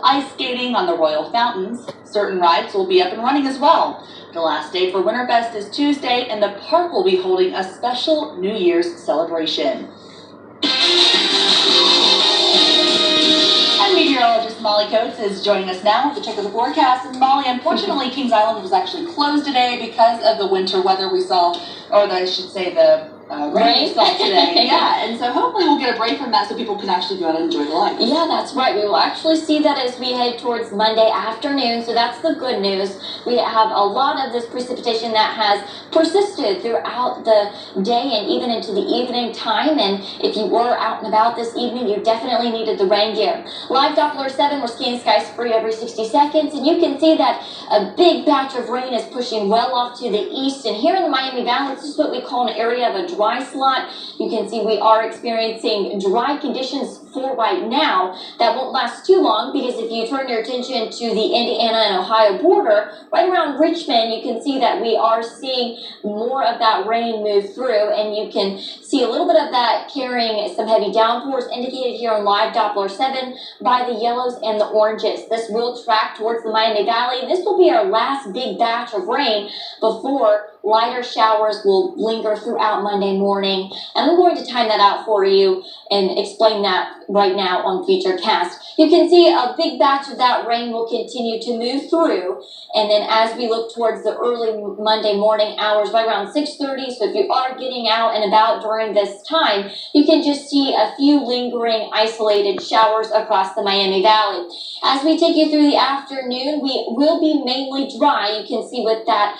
Ice skating on the Royal Fountains. Certain rides will be up and running as well. The last day for Winterfest is Tuesday, and the park will be holding a special New Year's celebration. And meteorologist Molly Coates is joining us now to check of the forecast. And Molly, unfortunately, Kings Island was actually closed today because of the winter weather we saw, or I should say the rain we saw today. Yeah, and so hopefully we'll get a break from that so people can actually go out and enjoy the lights. Yeah, that's right. We will actually see that as we head towards Monday afternoon, so that's the good news. We have a lot of this precipitation that has persisted throughout the day and even into the evening time, and if you were out and about this evening, you definitely needed the rain gear. Live Doppler 7, we're scanning skies free every 60 seconds, and you can see that a big batch of rain is pushing well off to the east, and here in the Miami Valley, this is what we call an area of a dry slot. You can see we are experiencing dry conditions for right now. That won't last too long, because if you turn your attention to the Indiana and Ohio border, right around Richmond, you can see that we are seeing more of that rain move through, and you can see a little bit of that carrying some heavy downpours indicated here on Live Doppler 7 by the yellows and the oranges. This will track towards the Miami Valley. This will be our last big batch of rain before lighter showers will linger throughout Monday morning. And I'm going to time that out for you and explain that right now on Futurecast. You can see a big batch of that rain will continue to move through. And then as we look towards the early Monday morning hours, right around 6:30, so if you are getting out and about during this time, you can just see a few lingering isolated showers across the Miami Valley. As we take you through the afternoon, we will be mainly dry. You can see with that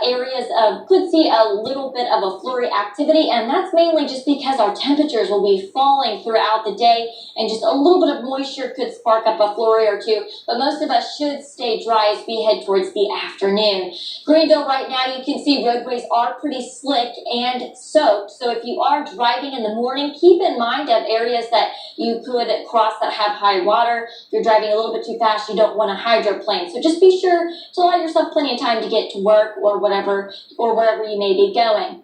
areas of, could see a little bit of a flurry activity, and that's mainly just because our temperatures will be falling throughout the day, and just a little bit of moisture could spark up a flurry or two, but most of us should stay dry as we head towards the afternoon. Greenville right now, you can see roadways are pretty slick and soaked, so if you are driving in the morning, keep in mind of areas that you could cross that have high water. If you're driving a little bit too fast, you don't want to hydroplane, so just be sure to allow yourself plenty of time to get to work or whatever, or wherever you may be going.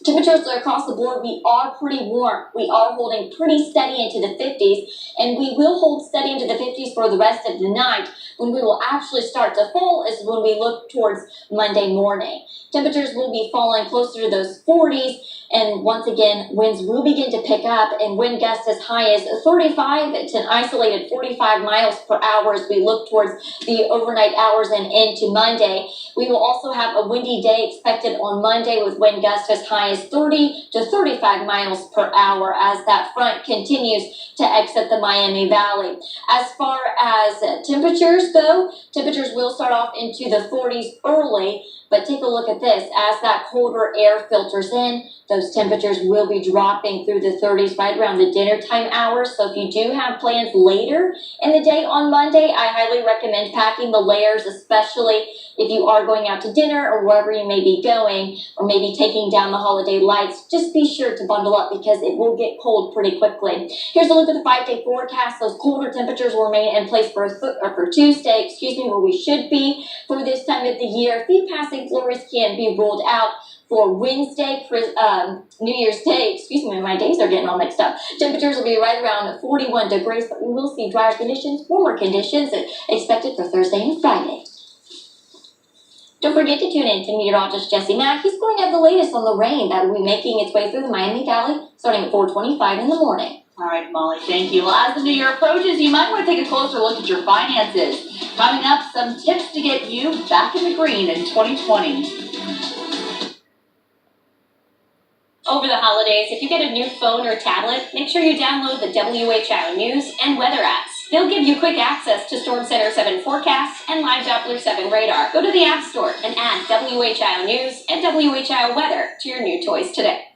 Temperatures across the board, we are pretty warm. We are holding pretty steady into the 50s, and we will hold steady into the 50s for the rest of the night. When we will actually start to fall is when we look towards Monday morning. Temperatures will be falling closer to those 40s, and once again, winds will begin to pick up, and wind gusts as high as 35 to an isolated 45 miles per hour as we look towards the overnight hours and into Monday. We will also have a windy day expected on Monday with wind gusts as high as 30 to 35 miles per hour as that front continues to exit the Miami Valley. As far as temperatures go, temperatures will start off into the 40s early, but take a look at this. As that colder air filters in, those temperatures will be dropping through the 30s right around the dinner time hours. So if you do have plans later in the day on Monday, I highly recommend packing the layers, especially if you are going out to dinner or wherever you may be going, or maybe taking down the holiday lights. Just be sure to bundle up because it will get cold pretty quickly. Here's a look at the 5-day forecast. Those colder temperatures will remain in place for Tuesday, where we should be for this time of the year. A few passing flurries can be ruled out for Wednesday, New Year's Day. My days are getting all mixed up. Temperatures will be right around 41 degrees, but we will see drier conditions, warmer conditions expected for Thursday and Friday. Don't forget to tune in to meteorologist Jesse Mack. He's going to have the latest on the rain that will be making its way through the Miami Valley starting at 4:25 in the morning. All right, Molly, thank you. Well, as the new year approaches, you might want to take a closer look at your finances. Coming up, some tips to get you back in the green in 2020. Over the holidays, if you get a new phone or tablet, make sure you download the WHIO News and weather apps. They'll give you quick access to Storm Center 7 forecasts and Live Doppler 7 radar. Go to the App Store and add WHIO News and WHIO Weather to your new toys today.